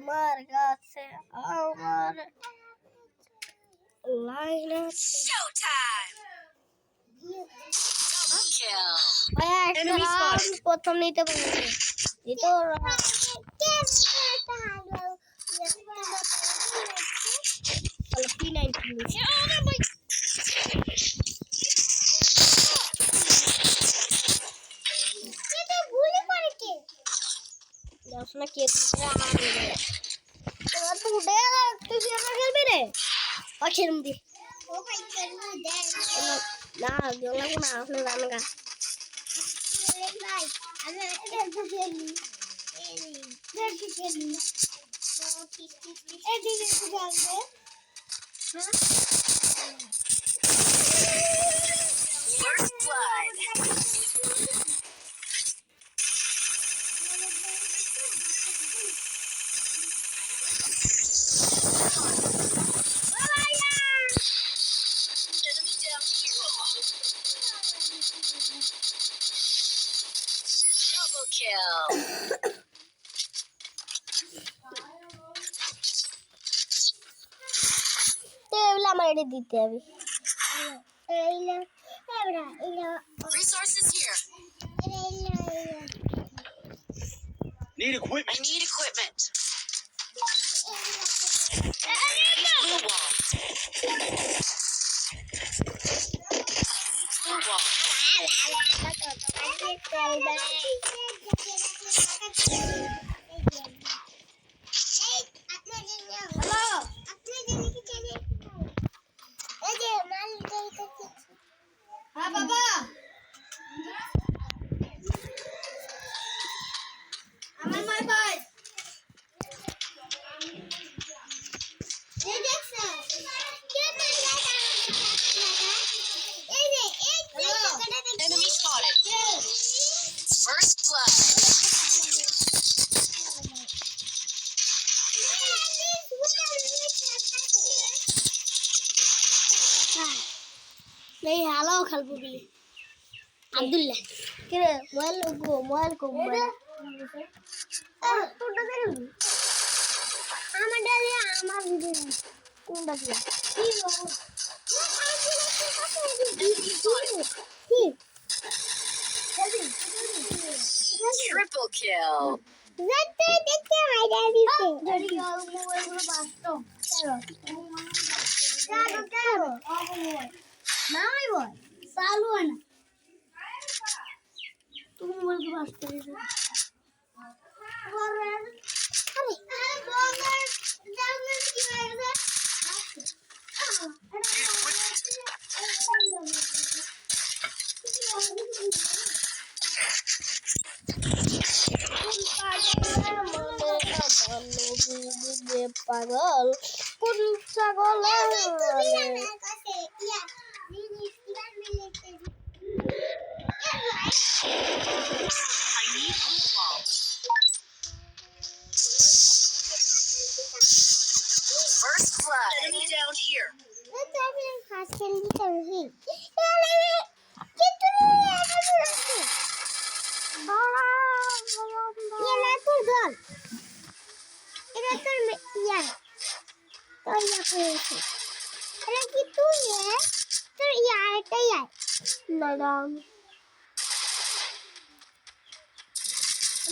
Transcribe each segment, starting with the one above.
আমার কাছে আমার লাইন আছে প্রথম নিতে পারবে এই তো না কে तू उठे तू खेल भी रे और खेल भी ओ भाई कर दे ना गला को ना अपने जाने का अरे भाई अरे इधर से खेलनी इधर से खेलनी ए दीदी को डाल दे हां फर्स्ट ब्लड मेरे दीते अभी Resources here. Need equipment. I need equipment. Blue wall. Blue wall. हाँ बाबा अमन माय बाय ये देख सर क्या कर रहा है Enemy spotted. First blood. नहीं हेलो खलबुली अब्दुल्ला के मोबाइल को तू डरे আমার ডালে আমার ভিডিও কোনটা দিয়া Triple kill. দেখতে দেখতে আইডা দিছে যদি মোবাইলগুলো বাস্ত চলো চলো नहीं बोल चालू है ना तुम मोबाइल के पास कर रहे हो अरे जाने की वजह से पागल कुन पागल First blood. Enemy down here.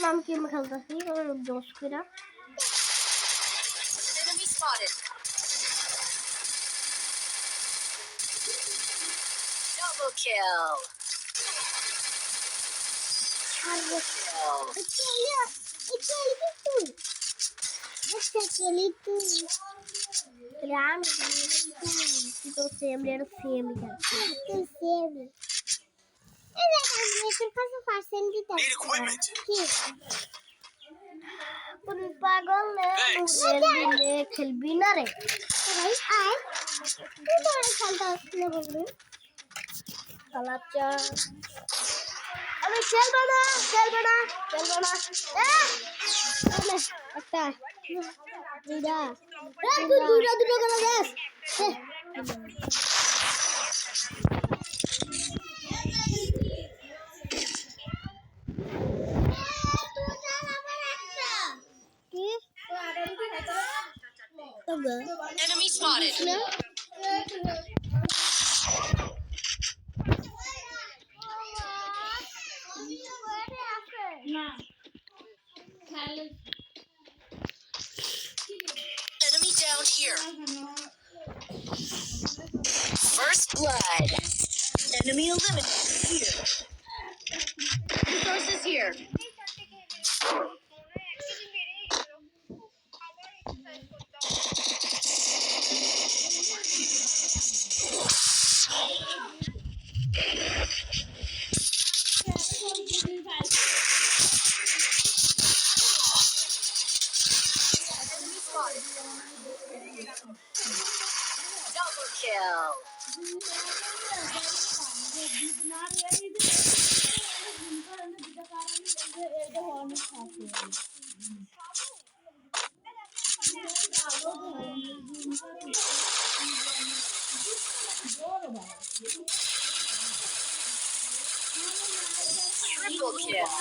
नाम की मैं खेलता थी और जोश करा Enemy spotted. Double kill. Triple kill. Ram तो सेम ले सेम Need equipment. पागल ले खेलबी ना रे भाई आए तू बड़ा खेलता है बोल रहे चला अबे चल बना ए चले अच्छा दूरा तू दूरा कर gas Enemy spotted. Enemy down here. First blood. Enemy eliminated here. Resources here. Double kill. Triple kill.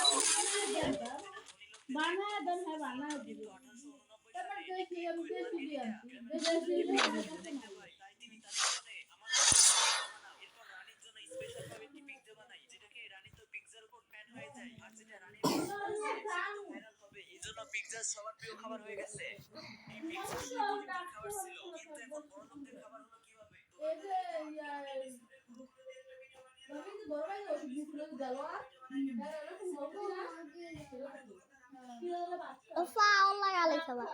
Foul লাগালে সবাই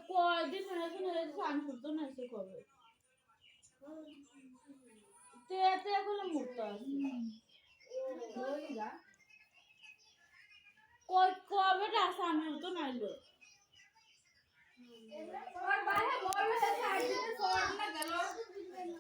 কয়দিন সানসুতো নাইছে কবে তে এগুলো মুক্ত আছে কবে সানসুতো নাইলো